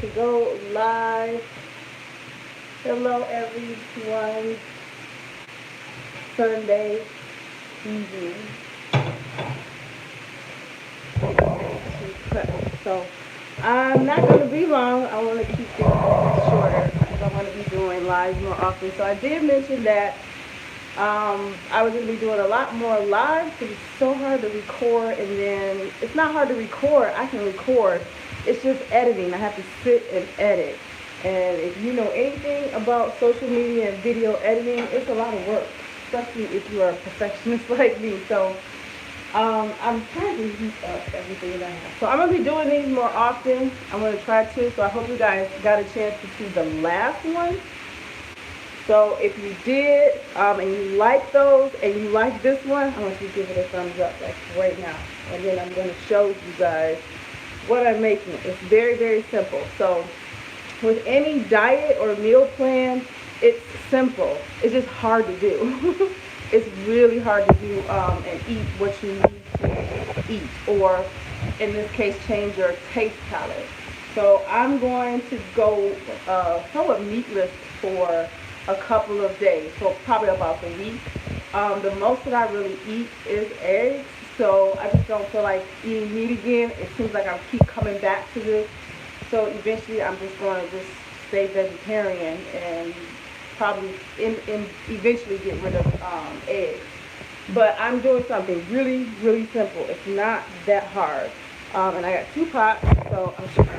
to go live. Hello everyone. Sunday evening. So I'm not going to be long. I want to keep things shorter because I want to be doing lives more often. So I did mention that I was going to be doing a lot more live because it's so hard to record, and then it's not hard to record. I can record. It's just editing. I have to sit and edit. And if you know anything about social media and video editing, it's a lot of work, especially if you are a perfectionist like me. So I'm trying to heat up everything that I have. So I'm going to be doing these more often. I'm going to try to. So I hope you guys got a chance to see the last one. So if you did, and you like those, and you like this one, I want you to give it a thumbs up, like right now. And then I'm going to show you guys what I'm making. It's very, very simple. So with any diet or meal plan, it's simple. It's just hard to do. It's really hard to do and eat what you need to eat, or in this case, change your taste palette. So I'm going to go somewhat meatless for a couple of days, so probably about a week. The most that I really eat is eggs, so I just don't feel like eating meat again. It seems like I keep coming back to this, so eventually I'm just going to just stay vegetarian and probably eventually get rid of eggs. But I'm doing something really, really simple. It's not that hard. And I got 2 pots, so I'm just...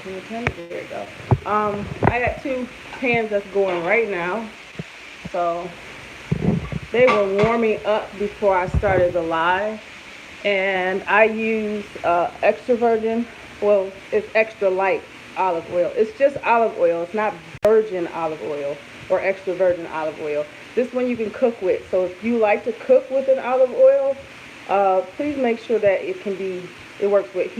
There you go. I got 2 pans that's going right now. So they were warming up before I started the live. And I use extra virgin, well, it's extra light olive oil. It's just olive oil. It's not virgin olive oil or extra virgin olive oil. This one you can cook with. So if you like to cook with an olive oil, please make sure that it works with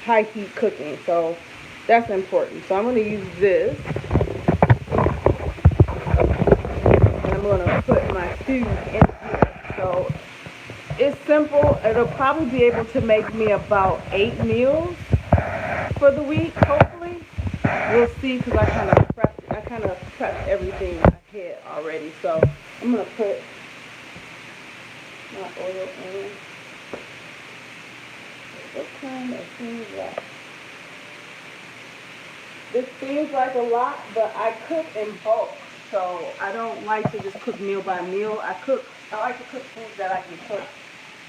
high heat cooking. So that's important. So I'm going to use this. And I'm going to put my food in here. So it's simple. It'll probably be able to make me about 8 meals for the week, hopefully. We'll see, because I kind of prepped everything ahead already. So I'm going to put my oil in. What kind of seems like? This seems like a lot, but I cook in bulk, so I don't like to just cook meal by meal. I like to cook foods that I can cook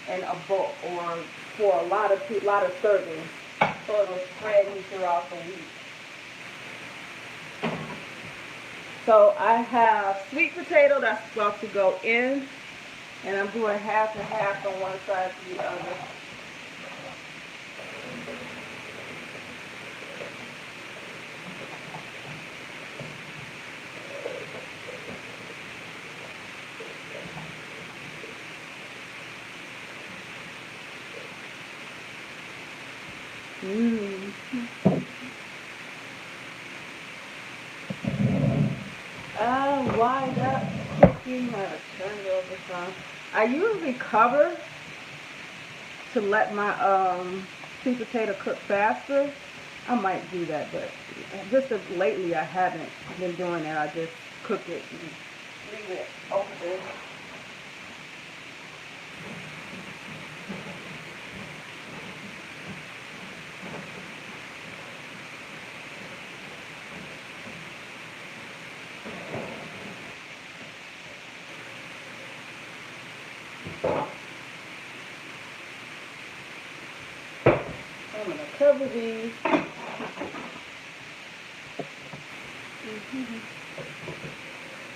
in a bulk or for a lot of servings, so it'll spread me throughout the week. So I have sweet potato that's about to go in, and I'm doing half and half on one side to the other. Why that cooking? I gotta turn it over some. I usually cover to let my sweet potato cook faster. I might do that, but just lately I haven't been doing that. I just cook it and leave it open. I'm going to cover these.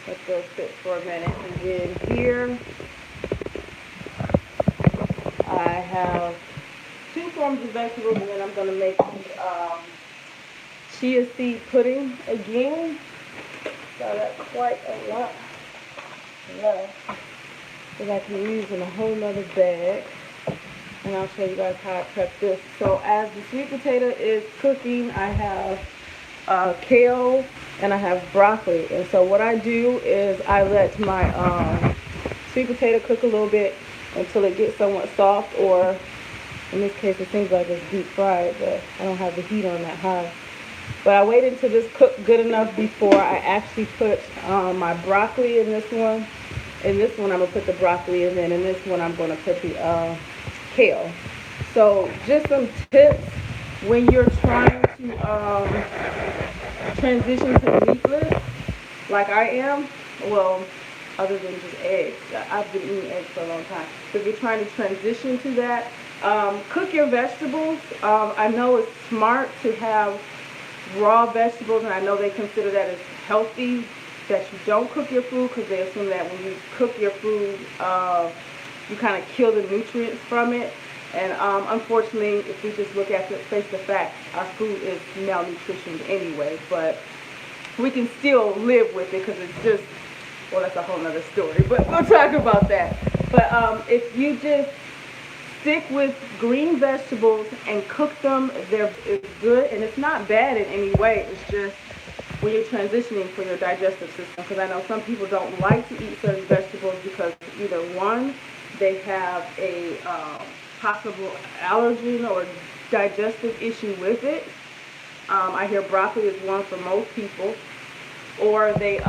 Let those sit for a minute. And then here I have 2 forms of vegetables, and then I'm going to make chia seed pudding again. So I got quite a lot left that I can use in a whole nother bag. And I'll show you guys how I prep this. So as the sweet potato is cooking, I have kale and I have broccoli. And so what I do is I let my sweet potato cook a little bit until it gets somewhat soft, or In this case, it seems like it's deep fried, but I don't have the heat on that high. But I waited until this cooked good enough before I actually put my broccoli in this one. In this one, I'm going to put the broccoli, and then in this one, I'm going to put the kale. So just some tips when you're trying to transition to meatless, like I am. Well, other than just eggs. I've been eating eggs for a long time. So if you're trying to transition to that, cook your vegetables. I know it's smart to have raw vegetables, and I know they consider that as healthy, that you don't cook your food, because they assume that when you cook your food, you kind of kill the nutrients from it. And unfortunately, if we just look at face the fact, our food is malnutrition anyway, but we can still live with it because it's just, well, that's a whole nother story, but we'll talk about that. But if you just stick with green vegetables and cook them, it's good, and it's not bad in any way. It's just when you're transitioning for your digestive system, because I know some people don't like to eat certain vegetables because either one, they have a possible allergen or digestive issue with it. I hear broccoli is one for most people, or they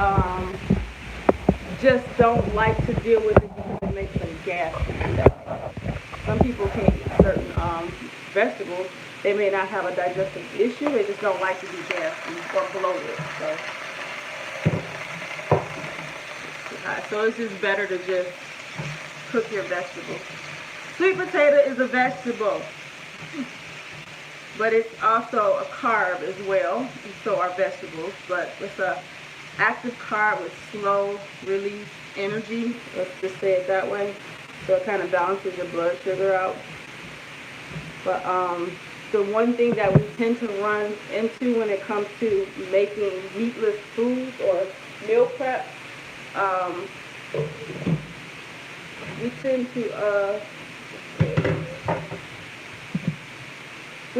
just don't like to deal with it because it makes them gassy. Some people can't eat certain vegetables. They may not have a digestive issue, they just don't like to be gassy or bloated. So it's just better to just cook your vegetables. Sweet potato is a vegetable, but it's also a carb as well, and so are vegetables, but it's a active carb with slow release energy, let's just say it that way, so it kind of balances your blood sugar out. But the one thing that we tend to run into when it comes to making meatless foods or meal prep, we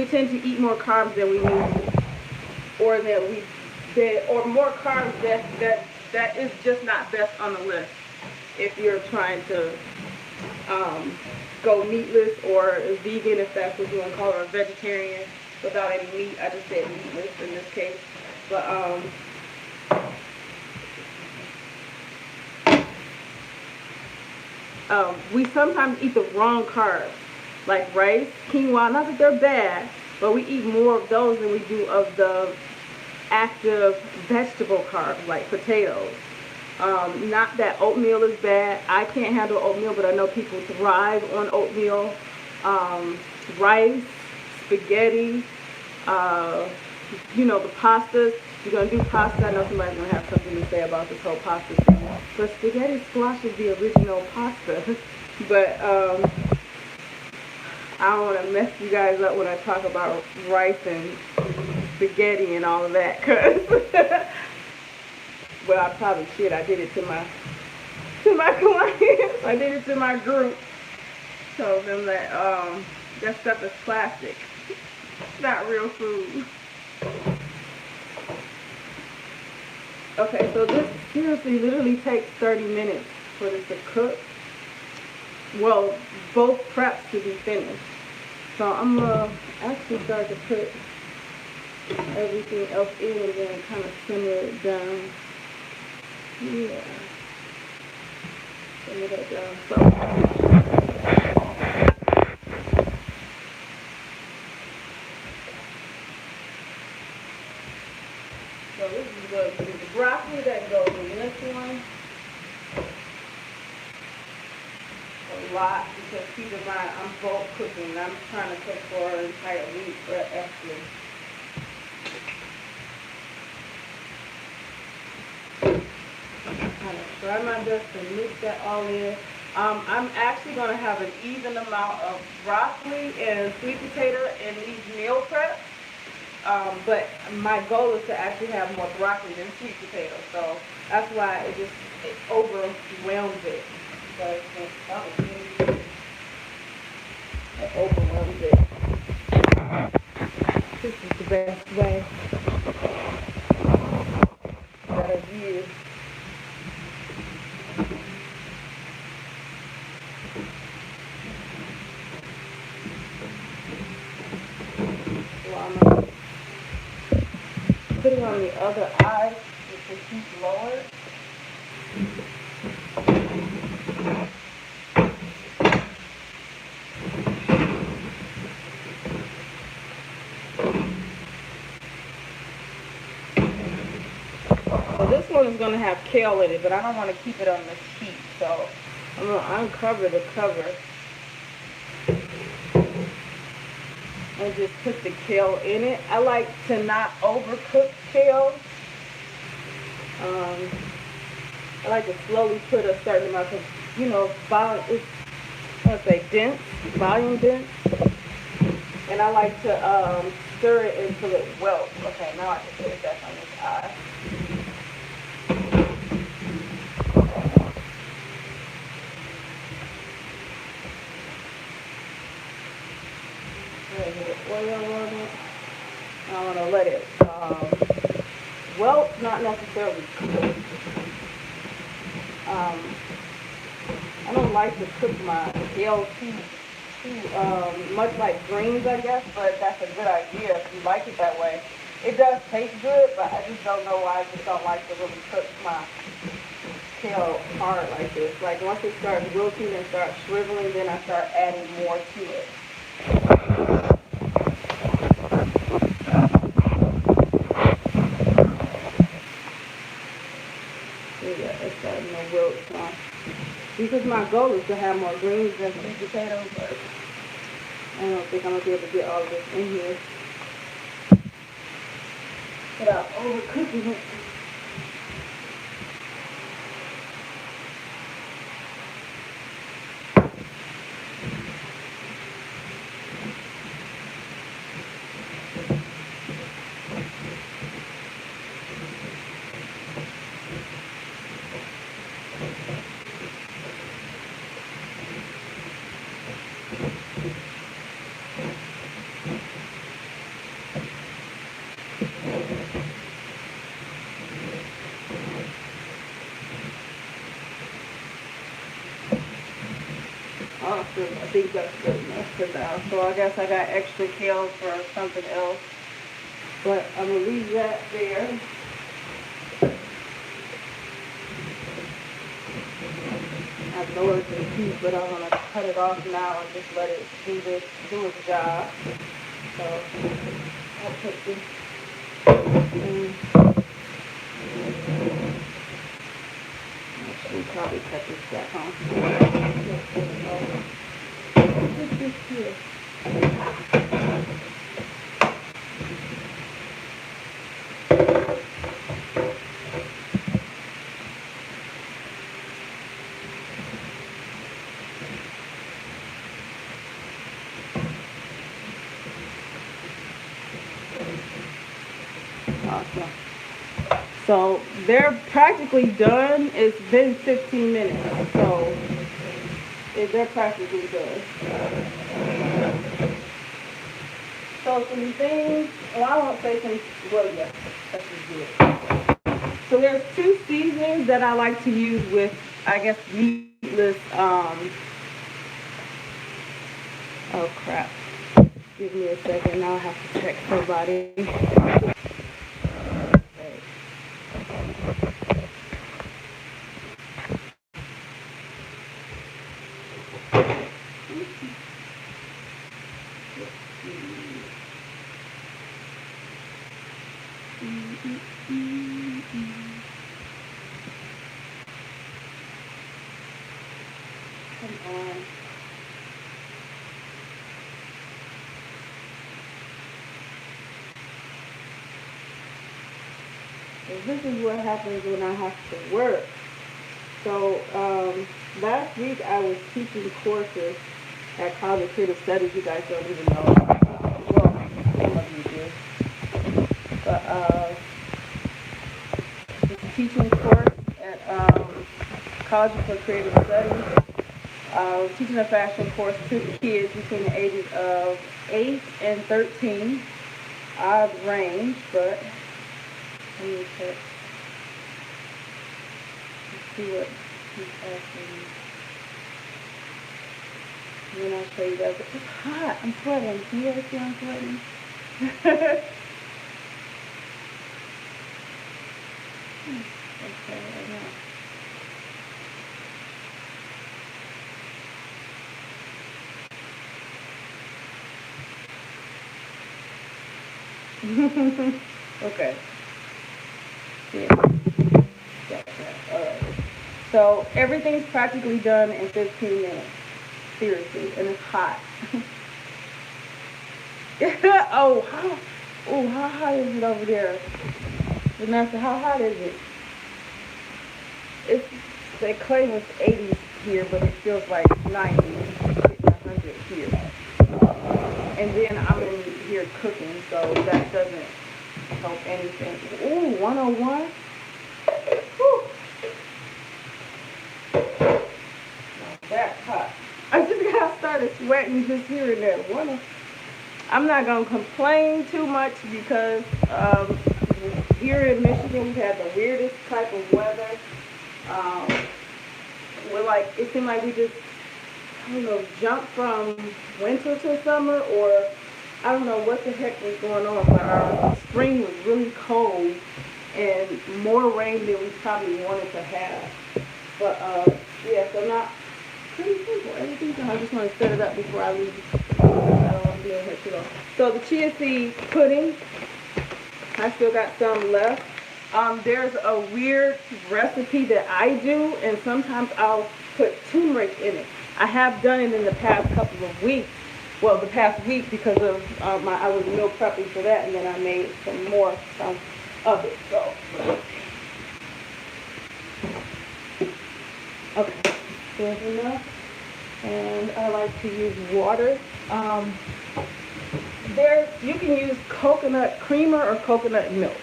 tend to eat more carbs than we need, or or more carbs that is just not best on the list if you're trying to go meatless or vegan, if that's what you want to call it, or vegetarian without any meat. I just said meatless in this case. But we sometimes eat the wrong carbs, like rice, quinoa. Not that they're bad, but we eat more of those than we do of the active vegetable carbs, like potatoes. Not that oatmeal is bad. I can't handle oatmeal, but I know people thrive on oatmeal. Rice, spaghetti, the pastas. If you're going to do pasta, I know somebody's going to have something to say about this whole pasta thing. But spaghetti squash is the original pasta. But I don't want to mess you guys up when I talk about rice and spaghetti and all of that, because well, I probably should. I did it to my clients. I did it to my group. Told them that that stuff is plastic. It's not real food. Okay, so this seriously literally takes 30 minutes for this to cook. Well, both preps to be finished. So I'm gonna actually start to put everything else in and then kind of simmer it down. Yeah. Simmer that down. So this is the broccoli that goes in this one. A lot, because keep in mind I'm bulk cooking. I'm trying to cook for an entire week, but actually. Kind of try my best to mix that all in. I'm actually going to have an even amount of broccoli and sweet potato in these meal preps. But my goal is to actually have more broccoli than sweet potato, so that's why it overwhelms it. So it overwhelms it. This is the best way. Better view. So I'm going to put it on the other eye with the heat lowered. So this one is going to have kale in it, but I don't want to keep it on this heat. So I'm going to uncover the cover and just put the kale in it. I like to not overcook kale. I like to slowly put a certain amount of, you know, it's, let's say, dense, volume dense. And I like to stir it until it welts. Okay, now I can put that on this eye. Oil on it. I want to let it welt, not necessarily cook. I don't like to cook my kale too much like greens, I guess, but that's a good idea if you like it that way. It does taste good, but I just don't know why I just don't like to really cook my kale hard like this. Like once it starts wilting and starts shriveling, then I start adding more to it. Yeah, it's starting to wilt now. Because my goal is to have more greens than sweet potatoes, but I don't think I'm going to be able to get all of this in here without overcooking it. I think that's good enough for now. So I guess I got extra kale for something else. But I'm going to leave that there. I've lowered the heat, but I'm going to cut it off now and just let it do its job. So I'll put this in. We'll probably cut this back on. Put this here. Awesome. So they're practically done. It's been 15 minutes, so they're practically done. So some things, well, I won't say some, well, yeah, that's just good. So there's two seasonings that I like to use with, I guess, meatless, oh crap. Give me a second, now I have to check somebody. Come on. So this is what happens when I have to work. So last week I was teaching courses at Cognitive Studies. You guys don't even know. Well, some of you do. But it's a teaching course at College for Creative Studies. Teaching a fashion course to kids between the ages of 8 and 13. Odd range, but let me check. Let's see what he's asking me. And then I'll show you guys. It's hot. I'm sweating. Can you guys see I'm sweating? Okay, okay. Yeah. Got that. All right. So everything's practically done in 15 minutes. Seriously, and it's hot. Oh, how hot is it over there? Vanessa, how hot is it? It's, they claim it's 80s here, but it feels like 90, hitting 100 here. And then I'm in here cooking, so that doesn't help anything. Ooh, 101. Whew. That's hot. I just got started sweating just hearing that. I'm not going to complain too much because here in Michigan we've had the weirdest type of weather. We're like, it seemed like we just, I don't know, jumped from winter to summer, or I don't know what the heck was going on, but our spring was really cold and more rain than we probably wanted to have. But yeah, so not pretty simple. Everything's done. I just want to set it up before I leave. I don't want to be in here too long. So the chia seed pudding, I still got some left. There's a weird recipe that I do, and sometimes I'll put turmeric in it. I have done it in the past couple of weeks. Well, the past week because of I was meal prepping for that, and then I made some more of it. So, okay, there's enough. And I like to use water. You can use coconut creamer or coconut milk.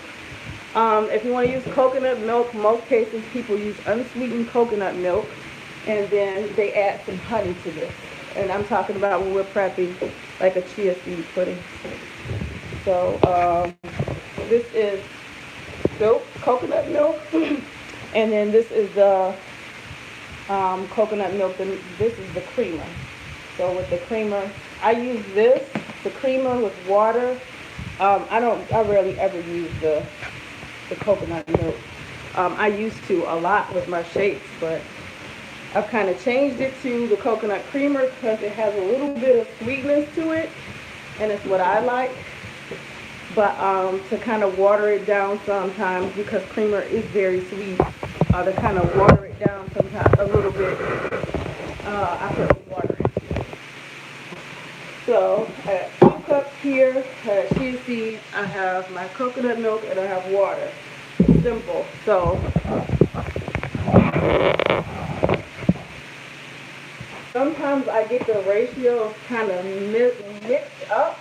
If you want to use coconut milk, most cases people use unsweetened coconut milk, and then they add some honey to this. And I'm talking about when we're prepping like a chia seed pudding. So this is milk, coconut milk, and then this is the coconut milk, and this is the creamer. So with the creamer, I use the creamer with water. I rarely ever use the coconut milk. I used to a lot with my shakes, but I've kind of changed it to the coconut creamer because it has a little bit of sweetness to it, and it's what I like. But to kind of water it down sometimes, because creamer is very sweet, to kind of water it down sometimes a little bit, I put water in. So I have 2 cups here, I have chia seeds, I have my coconut milk, and I have water. It's simple. So sometimes I get the ratios kind of mixed up.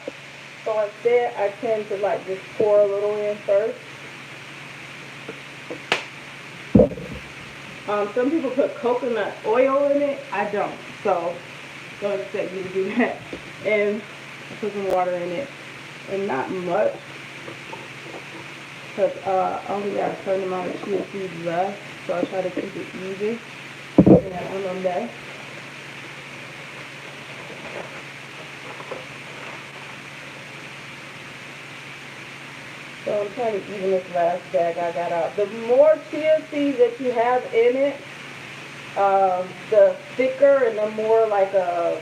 So instead I tend to like just pour a little in first. Some people put coconut oil in it. I don't. So don't expect me to do that. And I put some water in it. And not much. Because I only got a certain amount of chia seeds left. So I try to keep it easy. And that on that. So I'm trying to even this last bag I got out. The more chia seeds that you have in it, the thicker and the more like a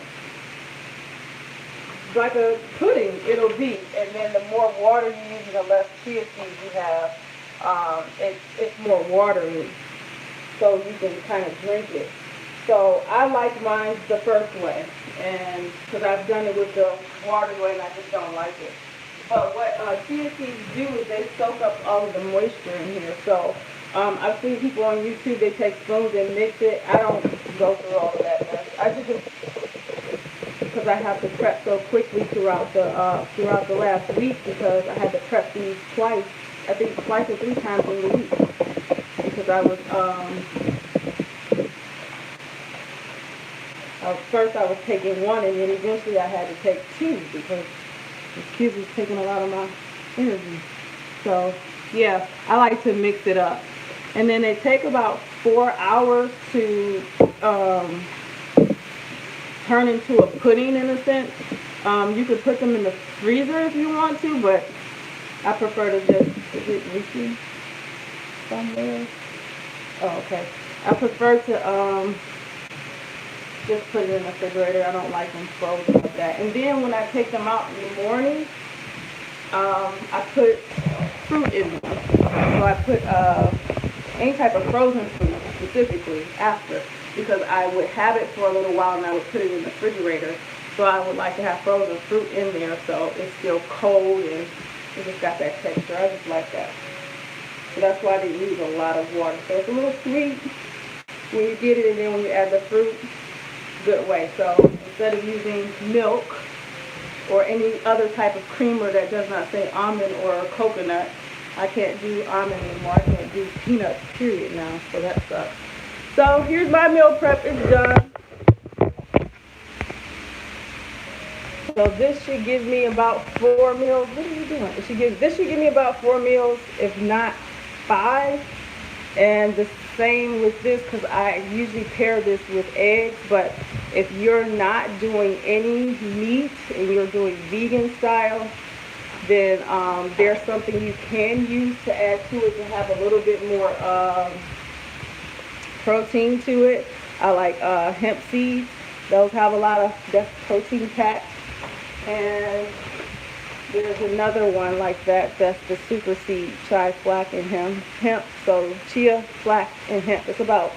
pudding it'll be. And then the more water you use and the less chia seeds you have, it's more watery. So you can kind of drink it. So I like mine the first way, and because I've done it with the water way and I just don't like it. But what chia seeds do is they soak up all of the moisture in here. So I've seen people on YouTube, they take spoons and mix it. I don't go through all of that mess. I just, because I have to prep so quickly throughout the last week, because I had to prep these twice, I think twice or 3 times in the week, because I was first I was taking 1, and then eventually I had to take 2 because this kids was taking a lot of my energy. So yeah, I like to mix it up. And then they take about 4 hours to turn into a pudding in a sense. You could put them in the freezer if you want to, but I prefer to just, is it leaking somewhere? Oh, okay. I prefer to just put it in the refrigerator. I don't like them frozen like that. And then when I take them out in the morning, I put fruit in them. So I put any type of frozen fruit specifically after, because I would have it for a little while and I would put it in the refrigerator. So I would like to have frozen fruit in there so it's still cold and it just got that texture. I just like that. So that's why they use a lot of water. So it's a little sweet when you get it, and then when you add the fruit, good way. So instead of using milk or any other type of creamer that does not say almond or coconut, I can't do almond anymore. I can't do peanuts, period, now. So that sucks. So here's my meal prep. It's done. So this should give me about 4 meals. What are you doing? This should give me about 4 meals, if not 5. And the same with this, because I usually pair this with eggs. But if you're not doing any meat and you're doing vegan style, then there's something you can use to add to it to have a little bit more protein to it. I like hemp seeds. Those have a lot of protein packed. And there's another one like that, that's the super seed, chai, flax, and hemp. So chia, flax, and hemp. It's about,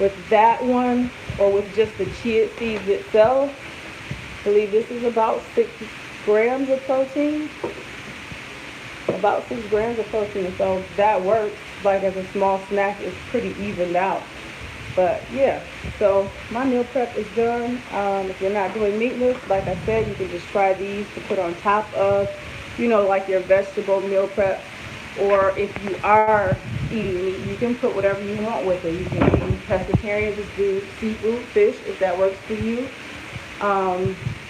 with that one, or with just the chia seeds itself, I believe this is about 6 grams of protein. About 6 grams of protein. So that works. Like as a small snack, it's pretty evened out. But yeah, so my meal prep is done. If you're not doing meatless, like I said, you can just try these to put on top of, like your vegetable meal prep. Or if you are eating meat, you can put whatever you want with it. You can be pescatarian, just do seafood, fish, if that works for you.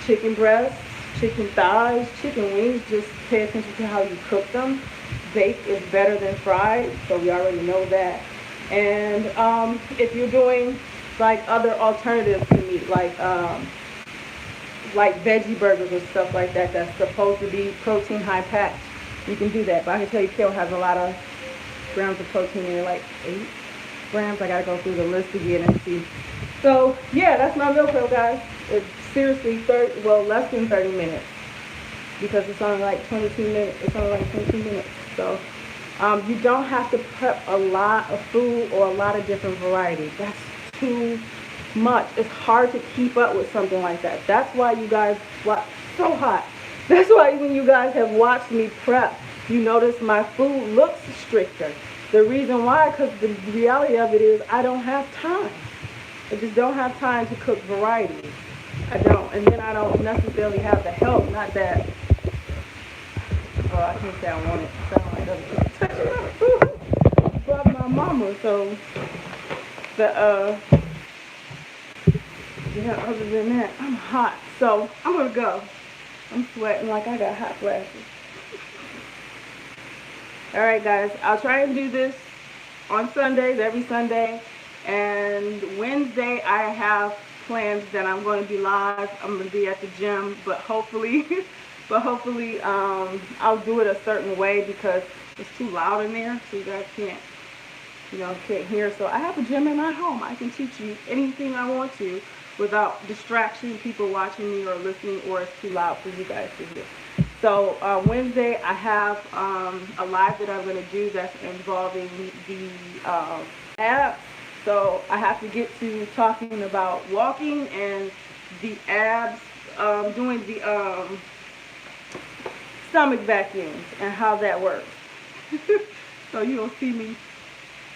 Chicken breasts, chicken thighs, chicken wings, just pay attention to how you cook them. Baked is better than fried, so we already know that. And if you're doing like other alternatives to meat, like veggie burgers or stuff like that, that's supposed to be protein high packed, you can do that. But I can tell you kale has a lot of grams of protein in it, like 8 grams. I gotta go through the list again and see. So yeah, that's my meal prep, guys. It's seriously less than 30 minutes, because it's only like 22 minutes. It's only like 22 minutes. So you don't have to prep a lot of food or a lot of different varieties. That's too much. It's hard to keep up with something like that. That's why you guys watch so hot. That's why when you guys have watched me prep, you notice my food looks stricter. The reason why, because the reality of it is I don't have time. I just don't have time to cook varieties. I don't. And then I don't necessarily have the help. Not that, I can't say I want it. Sound like other people touching my food. But my mama, so other than that, I'm hot. So I'm gonna go. I'm sweating like I got hot flashes. Alright guys, I'll try and do this on Sundays, every Sunday. And Wednesday I have plans that I'm going to be live. I'm going to be at the gym, but hopefully I'll do it a certain way, because it's too loud in there, so you guys can't hear. So I have a gym in my home. I can teach you anything I want to without distraction, people watching me or listening, or it's too loud for you guys to hear. So Wednesday I have a live that I'm going to do that's involving the abs. So I have to get to talking about walking and the abs, doing the stomach vacuums and how that works. So you don't see me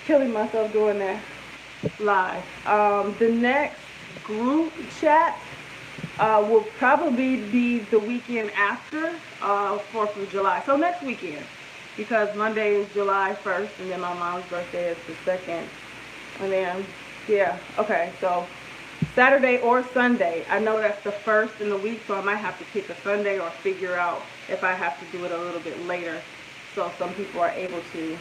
killing myself doing that live. The next group chat will probably be the weekend after 4th of July. So next weekend, because Monday is July 1st, and then my mom's birthday is the 2nd. And then, yeah, okay, so Saturday or Sunday. I know that's the first in the week, so I might have to pick a Sunday or figure out if I have to do it a little bit later, so some people are able to,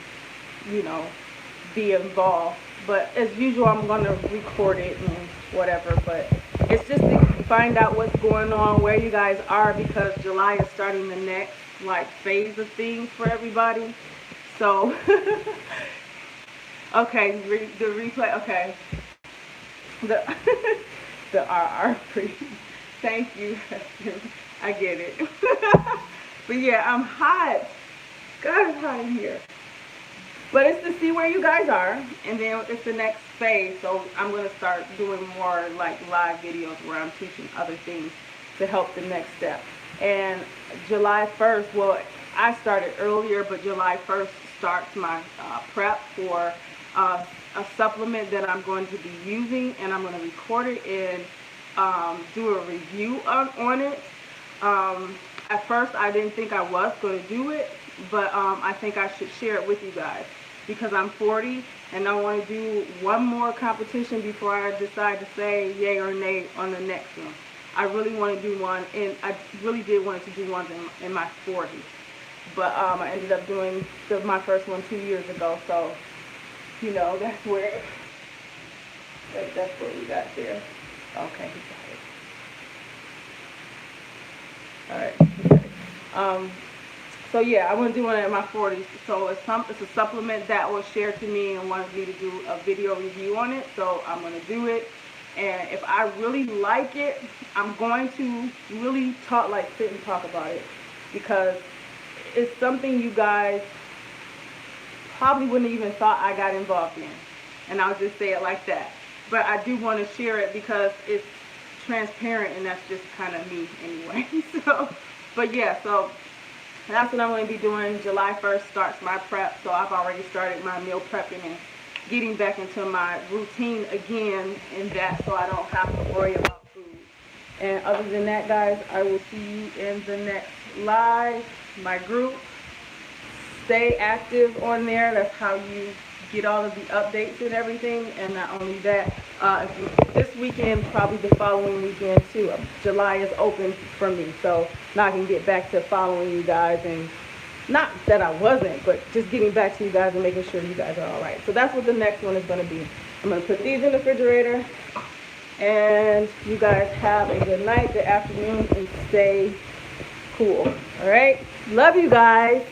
be involved. But as usual, I'm going to record it and whatever, but it's just to find out what's going on, where you guys are, because July is starting the next like phase of things for everybody. So okay, the replay. Okay, the the RR free. Thank you. I get it. But yeah, I'm hot. God, it's hot in here. But it's to see where you guys are, and then it's the next phase. So I'm going to start doing more like live videos where I'm teaching other things to help the next step. And July 1st, well, I started earlier, but July 1st starts my prep for a supplement that I'm going to be using, and I'm going to record it and do a review on it. At first, I didn't think I was going to do it, but I think I should share it with you guys because I'm 40 and I want to do one more competition before I decide to say yay or nay on the next one. I really want to do one, and I really did want to do one in my 40s, but I ended up doing my first one 2 years ago, so you know that's where we got there. Okay, he got it. All right. So yeah, I want to do one in my 40s. So it's a supplement that was shared to me and wanted me to do a video review on it. So I'm going to do it. And if I really like it, I'm going to really sit and talk about it, because it's something you guys probably wouldn't even thought I got involved in. And I'll just say it like that. But I do want to share it because it's transparent, and that's just kind of me anyway. But yeah, so that's what I'm going to be doing. July 1st starts my prep, so I've already started my meal prepping and getting back into my routine again in that, so I don't have to worry about food. And other than that, guys, I will see you in the next live. My group, stay active on there. That's how you get all of the updates and everything. And not only that, this weekend, probably the following weekend too, July is open for me, so now I can get back to following you guys, and not that I wasn't, but just getting back to you guys and making sure you guys are all right. So that's what the next one is going to be. I'm going to put these in the refrigerator, and you guys have a good night, good afternoon, and stay cool. All right, love you guys.